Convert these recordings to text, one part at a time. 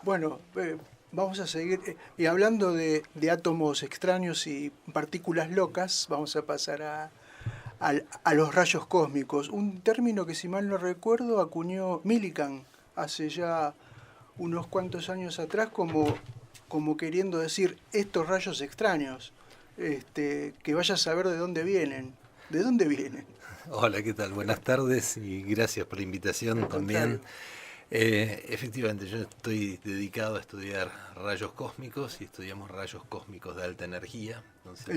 Bueno, vamos a seguir. Y hablando de átomos extraños y partículas locas, vamos a pasar a los rayos cósmicos. Un término que, si mal no recuerdo, acuñó Millikan hace ya unos cuantos años atrás como queriendo decir estos rayos extraños, que vaya a saber de dónde vienen. ¿De dónde vienen? Hola, ¿qué tal? Buenas tardes y gracias por la invitación Al también. contrario. Efectivamente, yo estoy dedicado a estudiar rayos cósmicos y estudiamos rayos cósmicos de alta energía. Entonces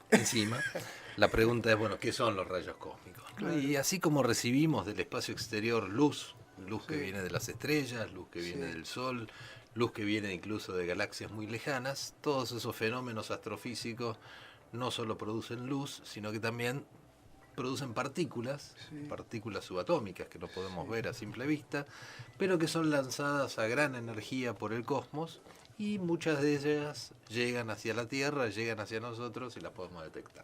Encima. la pregunta es, bueno, ¿qué son los rayos cósmicos? ¿No? Claro. Y así como recibimos del espacio exterior luz, luz que Sí, viene de las estrellas, luz que viene sí, del Sol, luz que viene incluso de galaxias muy lejanas, todos esos fenómenos astrofísicos no solo producen luz, sino que también producen partículas, sí, partículas subatómicas que no podemos sí. ver a simple vista, pero que son lanzadas a gran energía por el cosmos y muchas de ellas llegan hacia la Tierra, llegan hacia nosotros y las podemos detectar.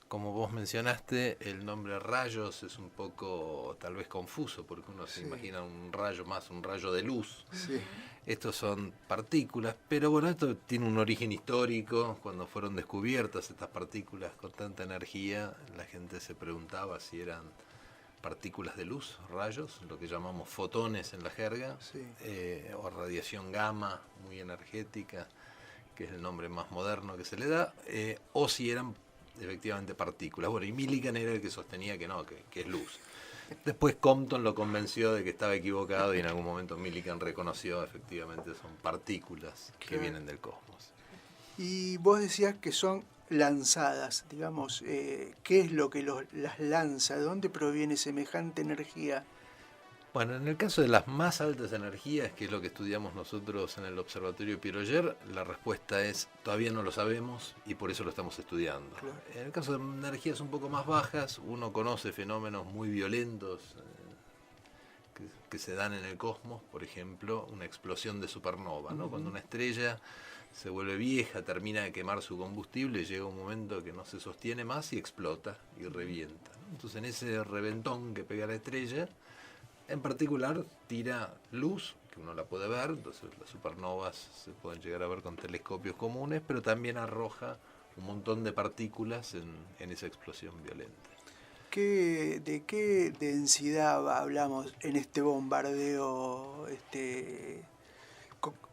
Como vos mencionaste, el nombre rayos es un poco tal vez confuso porque uno se Sí, imagina un rayo más, un rayo de luz. sí, Estos son partículas, pero bueno, esto tiene un origen histórico. Cuando fueron descubiertas estas partículas con tanta energía, la gente se preguntaba si eran partículas de luz, rayos, lo que llamamos fotones en la jerga, sí. o radiación gamma, muy energética, que es el nombre más moderno que se le da, o si eran efectivamente partículas. Bueno, y Millikan era el que sostenía que no, que es luz. Después Compton lo convenció de que estaba equivocado y en algún momento Millikan reconoció efectivamente son partículas que Claro. vienen del cosmos. Y vos decías que son lanzadas, digamos, ¿qué es lo que las lanza? ¿De dónde proviene semejante energía? Bueno, en el caso de las más altas energías, que es lo que estudiamos nosotros en el Observatorio Piroyer, la respuesta es todavía no lo sabemos y por eso lo estamos estudiando. Claro. En el caso de energías un poco más bajas, uno conoce fenómenos muy violentos que se dan en el cosmos, por ejemplo, una explosión de supernova, ¿no? Cuando Ujú. una estrella se vuelve vieja, termina de quemar su combustible, llega un momento que no se sostiene más y explota y revienta, ¿no? Entonces en ese reventón que pega la estrella, en particular tira luz, que uno la puede ver, entonces las supernovas se pueden llegar a ver con telescopios comunes, pero también arroja un montón de partículas en esa explosión violenta. ¿De qué densidad hablamos en este bombardeo?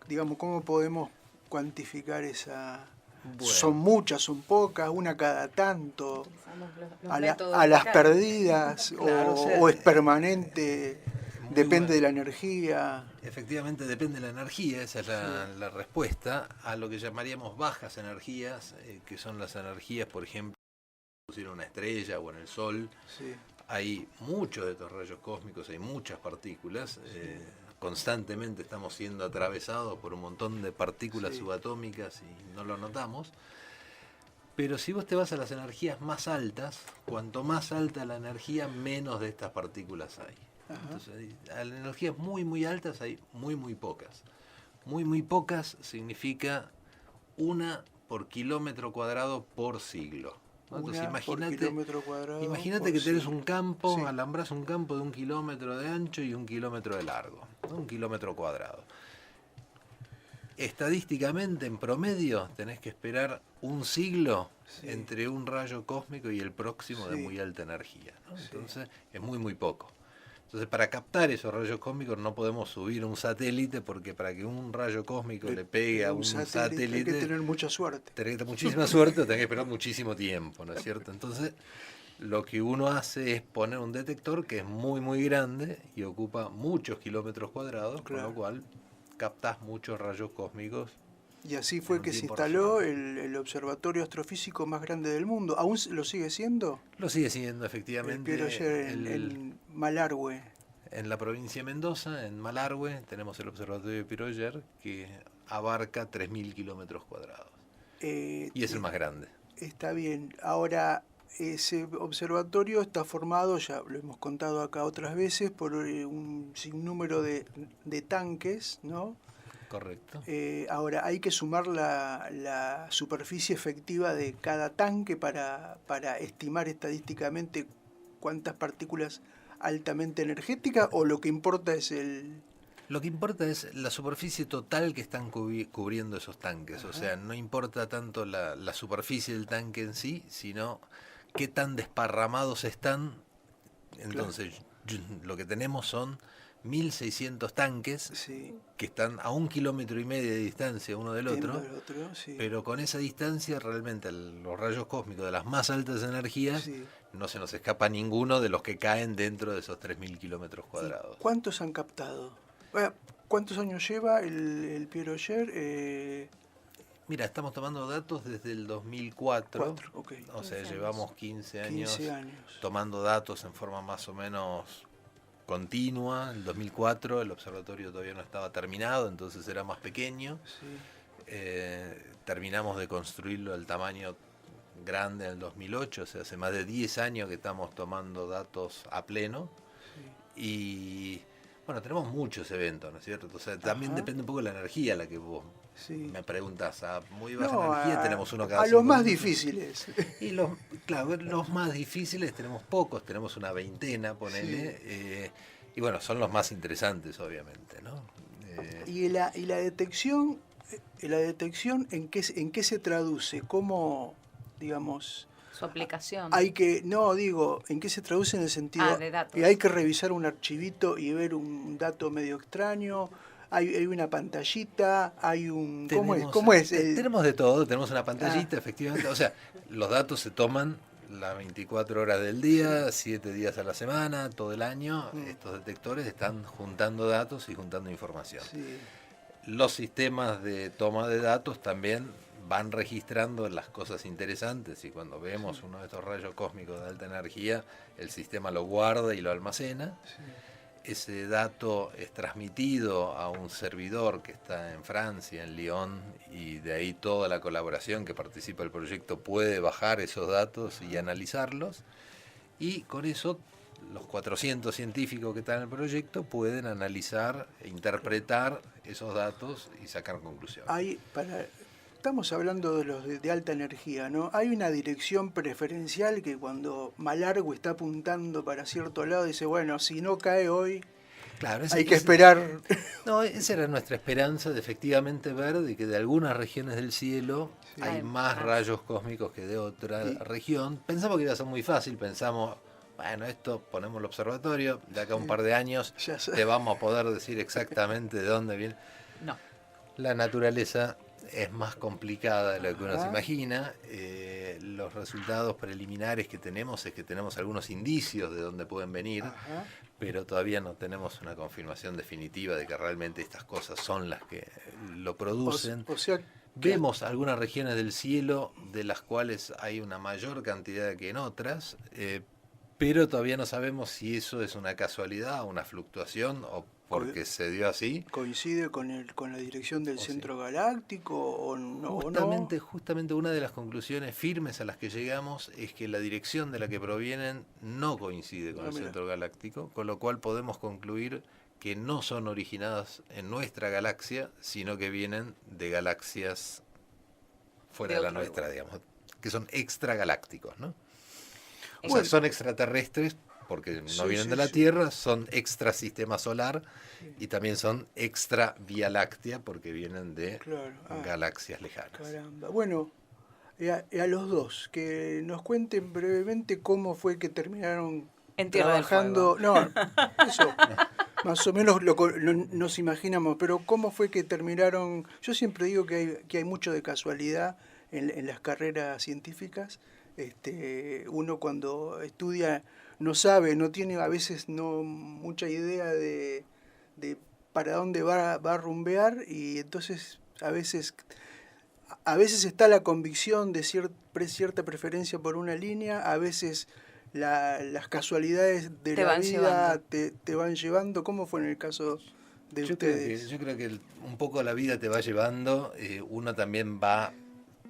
Digamos, ¿cómo podemos cuantificar esa? ¿Son Bueno, muchas, son pocas, una cada tanto? Utilizamos los A métodos las locales. perdidas claro, o sea, o es permanente, muy depende bueno. de la energía. Efectivamente depende de la energía, esa es Sí, la respuesta a lo que llamaríamos bajas energías, que son las energías, por ejemplo, en una estrella o en el Sol. sí, Hay muchos de estos rayos cósmicos, hay muchas partículas. sí, Constantemente estamos siendo atravesados por un montón de partículas sí. subatómicas y no lo notamos. Pero si vos te vas a las energías más altas, cuanto más alta la energía, menos de estas partículas hay. Ajá. Entonces, a las energías muy, muy altas hay muy, muy pocas. Muy, muy pocas significa una por kilómetro cuadrado por siglo, ¿no? Entonces Una por kilómetro cuadrado imagínate por que tenés un siglo. campo, Sí, alambras un campo de 1 kilómetro de ancho y 1 kilómetro de largo, ¿no? 1 kilómetro cuadrado. Estadísticamente, en promedio, tenés que esperar un siglo sí, entre un rayo cósmico y el próximo de sí, muy alta energía, ¿no? sí. Entonces, es muy, muy poco. Entonces, para captar esos rayos cósmicos no podemos subir un satélite porque para que un rayo cósmico Le le pegue a pega un un satélite, hay que satélite, tener mucha suerte. tenés que tener muchísima suerte o tenés que esperar muchísimo tiempo, ¿no es cierto? Entonces, lo que uno hace es poner un detector que es muy, muy grande y ocupa muchos kilómetros cuadrados, con lo Claro. cual captás muchos rayos cósmicos Y así en fue un que se tiempo instaló razonable. el observatorio astrofísico más grande del mundo. ¿Aún lo sigue siendo? Lo sigue siendo El Piero efectivamente Roger en Malargüe. en la provincia de Mendoza, en Malargüe, tenemos el Observatorio de Piroyer que abarca 3.000 kilómetros cuadrados Eh, y es el es- más grande. Está bien. Ahora, ese observatorio está formado, ya lo hemos contado acá otras veces, por un sinnúmero de tanques, ¿no? Correcto. Ahora, hay que sumar la superficie efectiva de cada tanque para estimar estadísticamente cuántas partículas altamente energéticas, o lo que importa es el... Lo que importa es la superficie total que están cubriendo esos tanques. Ajá. O sea, no importa tanto la superficie del tanque en sí, sino qué tan desparramados están. Entonces, lo que tenemos son 1.600 tanques Sí, que están a 1,5 kilómetros de distancia uno del otro, del otro, sí. pero con esa distancia realmente los rayos cósmicos de las más altas energías Sí. no se nos escapa ninguno de los que caen dentro de esos 3.000 kilómetros ¿Y cuadrados. cuántos han captado? ¿Cuántos años lleva el Pierre Auger? Mira, estamos tomando datos desde el 2004, 4, ok. o sea, 15 años. llevamos 15 años 15 años. tomando datos en forma más o menos continua. En el 2004 el observatorio todavía no estaba terminado, entonces era más pequeño. Sí. Terminamos de construirlo al tamaño grande en el 2008, o sea, hace más de 10 años que estamos tomando datos a pleno. Sí. Y bueno, tenemos muchos eventos, ¿no es cierto? O sea, también Ajá. depende un poco de la energía a la que vos Sí. me preguntas. A muy baja No, energía tenemos uno cada a los 5 más minutos. difíciles. Y claro, los más difíciles tenemos pocos, tenemos una veintena, ponele. Y bueno, son los más interesantes, obviamente, ¿no? ¿Y la detección, en qué se traduce? ¿Cómo, digamos, Su aplicación. ¿en qué se traduce en el sentido de datos. que hay que revisar un archivito y ver un dato medio extraño? Hay una pantallita, hay un... ¿Cómo es? Tenemos de todo, tenemos una pantallita, efectivamente. O sea, los datos se toman las 24 horas del día, 7 días a la semana, todo el año. Estos detectores están juntando datos y juntando información. Sí. Los sistemas de toma de datos también van registrando las cosas interesantes, y cuando vemos uno de estos rayos cósmicos de alta energía, el sistema lo guarda y lo almacena. Sí. Ese dato es transmitido a un servidor que está en Francia, en Lyon, y de ahí toda la colaboración que participa del proyecto puede bajar esos datos y analizarlos, y con eso los 400 científicos que están en el proyecto pueden analizar e interpretar esos datos y sacar conclusiones. Estamos hablando de los de alta energía, ¿no? Hay una dirección preferencial que cuando Malargüe está apuntando para cierto lado dice, bueno, si no cae hoy, Claro, hay que esperar. No, esa era nuestra esperanza, de efectivamente ver de que de algunas regiones del cielo Sí. hay más rayos cósmicos que de otra Sí. región. Pensamos que iba a ser muy fácil, pensamos, bueno, esto ponemos el observatorio, de acá a un par de años Ya sé. te vamos a poder decir exactamente de dónde viene. No. La naturaleza es más complicada de lo que uno se Ajá. imagina. Los resultados preliminares que tenemos es que tenemos algunos indicios de dónde pueden venir, Ajá. pero todavía no tenemos una confirmación definitiva de que realmente estas cosas son las que lo producen. O sea, Vemos algunas regiones del cielo de las cuales hay una mayor cantidad que en otras, pero todavía no sabemos si eso es una casualidad, una fluctuación, o porque se dio así. ¿coincide con la dirección del O centro galáctico o no? Justamente una de las conclusiones firmes a las que llegamos es que la dirección de la que provienen no coincide con el mira. centro galáctico, con lo cual podemos concluir que no son originadas en nuestra galaxia, sino que vienen de galaxias fuera de la nuestra, digamos, que son extragalácticos, ¿no? O sea, son extraterrestres porque no vienen de la Tierra, son extrasistema solar y también son extra Vía Láctea porque vienen de galaxias lejanas. Caramba. Bueno, a los dos, que nos cuenten brevemente cómo fue que terminaron en Tierra trabajando. Del Fuego. No, eso más o menos nos imaginamos, pero cómo fue que terminaron. Yo siempre digo que hay mucho de casualidad en las carreras científicas. Uno cuando estudia no sabe, no tiene a veces no mucha idea de para dónde va a rumbear, y entonces a veces está la convicción de cierta preferencia por una línea, a veces las casualidades de la vida te van llevando. ¿Cómo fue en el caso de ustedes? Yo creo que un poco la vida te va llevando, uno también va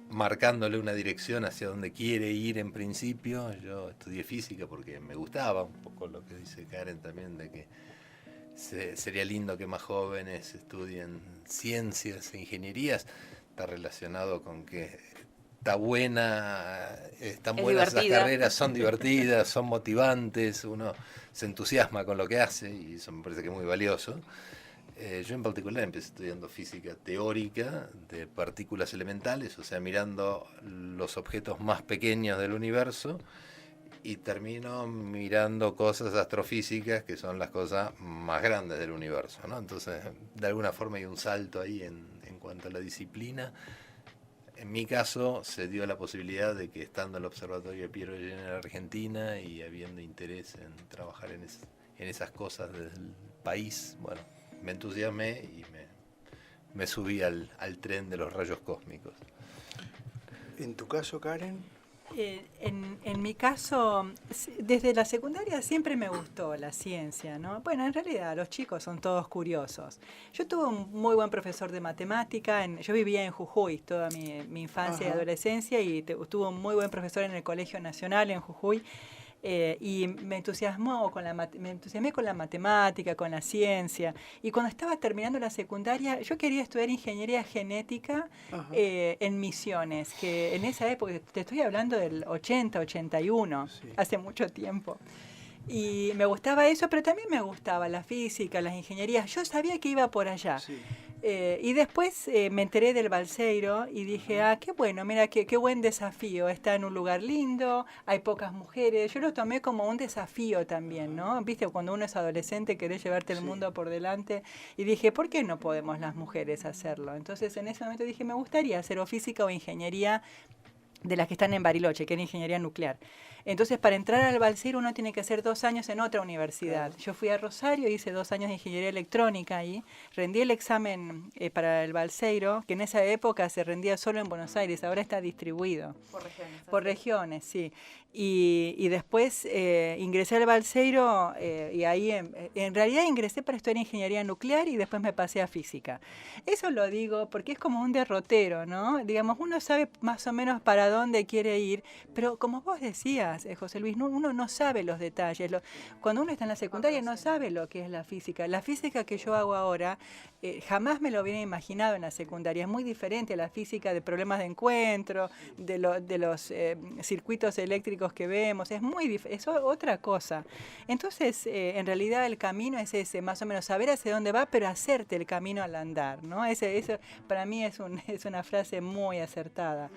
marcándole una dirección hacia donde quiere ir en principio. Yo estudié física porque me gustaba, un poco lo que dice Karen también, de que sería lindo que más jóvenes estudien ciencias e ingenierías. Está relacionado con que están buenas las carreras, son divertidas, son motivantes, uno se entusiasma con lo que hace y eso me parece que es muy valioso. Yo en particular empecé estudiando física teórica de partículas elementales, o sea, mirando los objetos más pequeños del universo, y termino mirando cosas astrofísicas que son las cosas más grandes del universo, ¿no? Entonces, de alguna forma hay un salto ahí en cuanto a la disciplina. En mi caso se dio la posibilidad de que estando en el Observatorio de Piero Llena en Argentina y habiendo interés en trabajar en esas cosas desde el país, bueno, me entusiasmé y me subí al tren de los rayos cósmicos. En tu caso, Karen. En mi caso, desde la secundaria siempre me gustó la ciencia, ¿no? Bueno, en realidad los chicos son todos curiosos. Yo tuve un muy buen profesor de matemática, yo vivía en Jujuy toda mi infancia y adolescencia y tuve un muy buen profesor en el Colegio Nacional en Jujuy. Y me entusiasmé con la matemática, con la ciencia. Y cuando estaba terminando la secundaria, yo quería estudiar ingeniería genética en Misiones, que en esa época, te estoy hablando del 80, 81, sí, hace mucho tiempo. Y me gustaba eso, pero también me gustaba la física, las ingenierías. Yo sabía que iba por allá. Sí. Y después me enteré del Balseiro y dije, qué bueno, mira, qué buen desafío. Está en un lugar lindo, hay pocas mujeres. Yo lo tomé como un desafío también, ¿no? Viste, cuando uno es adolescente querés llevarte el mundo por delante. Y dije, ¿por qué no podemos las mujeres hacerlo? Entonces en ese momento dije, me gustaría hacer o física o ingeniería de las que están en Bariloche, que era ingeniería nuclear. Entonces, para entrar al Balseiro uno tiene que hacer 2 años en otra universidad. Yo fui a Rosario, hice 2 años de ingeniería electrónica ahí, rendí el examen para el Balseiro, que en esa época se rendía solo en Buenos Aires, ahora está distribuido. Por regiones. Por regiones, sí. Y después ingresé al Balseiro y ahí en realidad ingresé para estudiar ingeniería nuclear y después me pasé a física. Eso lo digo porque es como un derrotero, ¿no? Digamos, uno sabe más o menos para dónde quiere ir, pero como vos decías, José Luis, uno no sabe los detalles. Cuando uno está en la secundaria no sabe lo que es la física. La física que yo hago ahora jamás me lo hubiera imaginado en la secundaria. Es muy diferente a la física de problemas de encuentro, de los circuitos eléctricos que vemos, es otra cosa. Entonces, en realidad el camino es ese, más o menos saber hacia dónde va, pero hacerte el camino al andar, ¿no? Eso para mí es una frase muy acertada.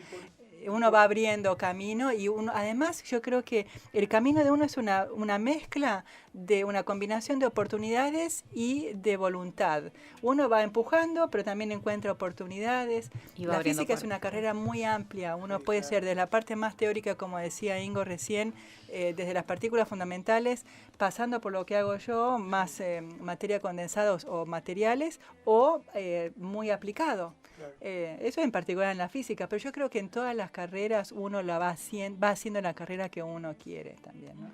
Uno va abriendo camino y además yo creo que el camino de uno es una mezcla de una combinación de oportunidades y de voluntad. Uno va empujando, pero también encuentra oportunidades. La física es una carrera muy amplia. Uno puede ser de la parte más teórica, como decía Ingo recién, desde las partículas fundamentales, pasando por lo que hago yo, más materia condensada o materiales, o muy aplicado. Claro. Eso en particular en la física, pero yo creo que en todas las carreras uno va haciendo la carrera que uno quiere también, ¿no?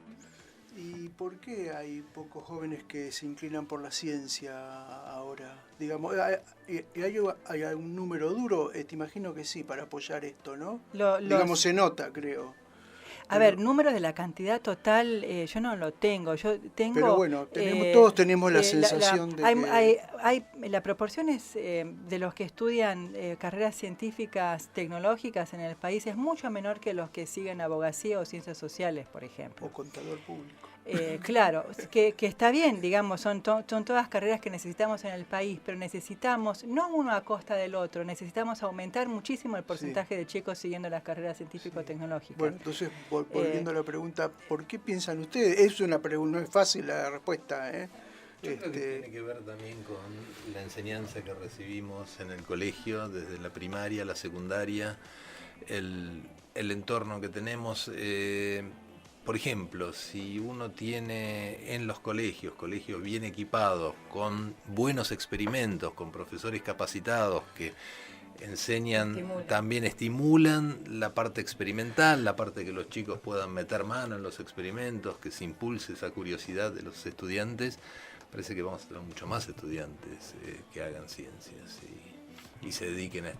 ¿Y por qué hay pocos jóvenes que se inclinan por la ciencia ahora? Digamos, ¿hay un número duro? Te imagino que sí, para apoyar esto, ¿no? Digamos, se nota, creo. A ver, números de la cantidad total, yo no lo tengo. Yo tengo. Pero bueno, todos tenemos la sensación de que la proporción es de los que estudian carreras científicas tecnológicas en el país es mucho menor que los que siguen abogacía o ciencias sociales, por ejemplo. O contador público. Claro, que está bien, digamos, son todas carreras que necesitamos en el país, pero necesitamos, no uno a costa del otro, necesitamos aumentar muchísimo el porcentaje de chicos siguiendo las carreras científico-tecnológicas. Bueno, entonces, volviendo a la pregunta, ¿por qué piensan ustedes? Es una pregunta, no es fácil la respuesta, ¿eh? Yo creo que tiene que ver también con la enseñanza que recibimos en el colegio, desde la primaria, la secundaria, el entorno que tenemos. Por ejemplo, si uno tiene en los colegios bien equipados, con buenos experimentos, con profesores capacitados que también estimulan la parte experimental, la parte que los chicos puedan meter mano en los experimentos, que se impulse esa curiosidad de los estudiantes, parece que vamos a tener mucho más estudiantes que hagan ciencias y se dediquen a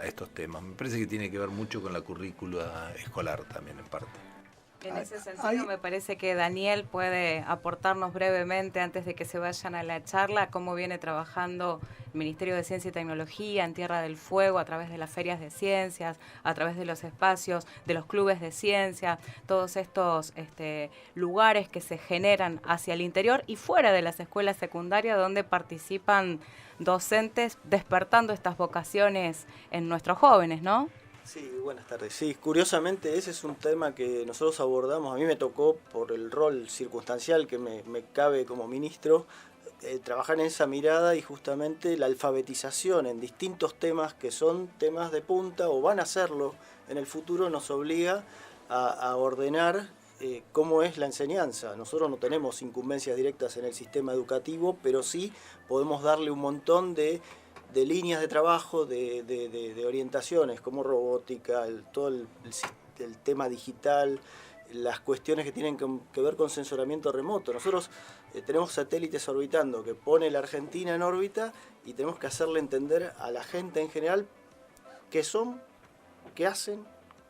estos temas. Me parece que tiene que ver mucho con la currícula escolar también en parte. En ese sentido me parece que Daniel puede aportarnos brevemente, antes de que se vayan a la charla, cómo viene trabajando el Ministerio de Ciencia y Tecnología en Tierra del Fuego a través de las ferias de ciencias, a través de los espacios, de los clubes de ciencia, todos estos lugares que se generan hacia el interior y fuera de las escuelas secundarias, donde participan docentes despertando estas vocaciones en nuestros jóvenes, ¿no? Sí, buenas tardes. Sí, curiosamente ese es un tema que nosotros abordamos. A mí me tocó, por el rol circunstancial que me cabe como ministro, trabajar en esa mirada y justamente la alfabetización en distintos temas que son temas de punta o van a serlo en el futuro nos obliga a ordenar cómo es la enseñanza. Nosotros no tenemos incumbencias directas en el sistema educativo, pero sí podemos darle un montón de líneas de trabajo, de orientaciones como robótica, todo el tema digital, las cuestiones que tienen que ver con sensoramiento remoto. Nosotros tenemos satélites orbitando que pone la Argentina en órbita y tenemos que hacerle entender a la gente en general qué son, qué hacen,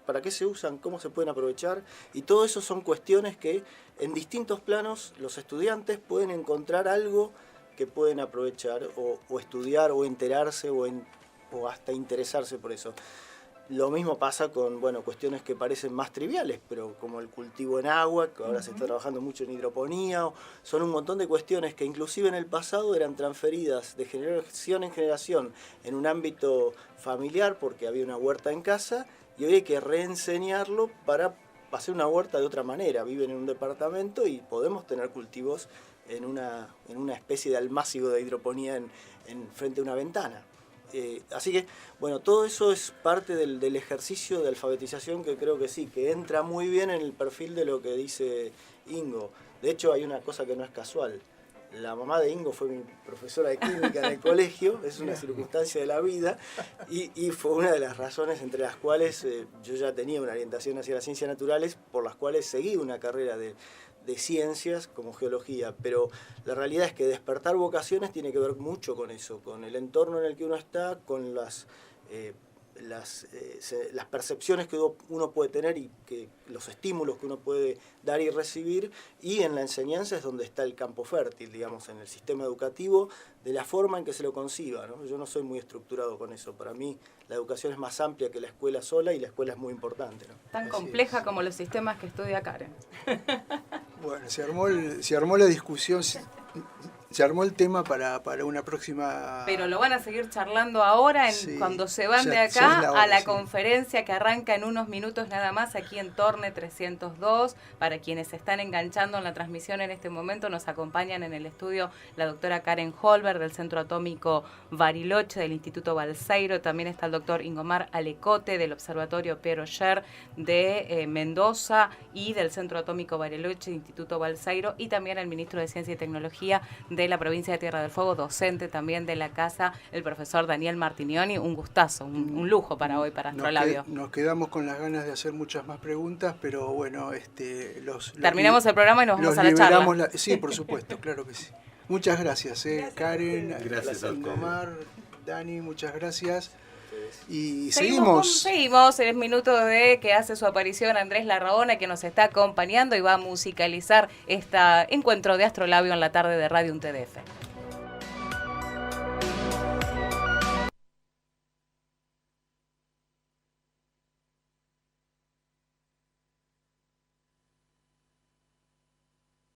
para qué se usan, cómo se pueden aprovechar, y todo eso son cuestiones que en distintos planos los estudiantes pueden encontrar algo que pueden aprovechar o estudiar o enterarse o hasta interesarse por eso. Lo mismo pasa con cuestiones que parecen más triviales, pero como el cultivo en agua, que ahora se está trabajando mucho en hidroponía, son un montón de cuestiones que inclusive en el pasado eran transferidas de generación en generación en un ámbito familiar porque había una huerta en casa, y hoy hay que reenseñarlo para hacer una huerta de otra manera. Viven en un departamento y podemos tener cultivos en una especie de almácigo de hidroponía en frente a una ventana. Así que, todo eso es parte del ejercicio de alfabetización que creo que sí, que entra muy bien en el perfil de lo que dice Ingo. De hecho, hay una cosa que no es casual. La mamá de Ingo fue mi profesora de química en el colegio, es una circunstancia de la vida, y fue una de las razones entre las cuales yo ya tenía una orientación hacia las ciencias naturales, por las cuales seguí una carrera de ciencias como geología, pero la realidad es que despertar vocaciones tiene que ver mucho con eso, con el entorno en el que uno está, con las percepciones que uno puede tener y que los estímulos que uno puede dar y recibir, y en la enseñanza es donde está el campo fértil, digamos, en el sistema educativo, de la forma en que se lo conciba, ¿no? Yo no soy muy estructurado con eso. Para mí la educación es más amplia que la escuela sola, y la escuela es muy importante, ¿no? Tan compleja como los sistemas que estudia Karen. Bueno, se armó la discusión, se armó el tema para una próxima... Pero lo van a seguir charlando ahora, cuando se van de acá a la conferencia que arranca en unos minutos nada más aquí en Torne 302. Para quienes se están enganchando en la transmisión en este momento, nos acompañan en el estudio la doctora Karen Holberg del Centro Atómico Bariloche, del Instituto Balseiro. También está el doctor Ingomar Alecote del Observatorio Piero Scher de Mendoza y del Centro Atómico Bariloche, Instituto Balseiro, y también el ministro de Ciencia y Tecnología de la provincia de Tierra del Fuego, docente también de la casa, el profesor Daniel Martinioni. Un gustazo, un lujo para hoy, para Astrolabio. Nos quedamos con las ganas de hacer muchas más preguntas, pero bueno, terminamos el programa y nos vamos a la charla. Sí, por supuesto, claro que sí. Muchas gracias, Karen, gracias a Ingomar, Dani, muchas gracias. Y seguimos en el minuto de que hace su aparición Andrés Larraona, que nos está acompañando y va a musicalizar este encuentro de Astrolabio en la tarde de Radio UNTDF.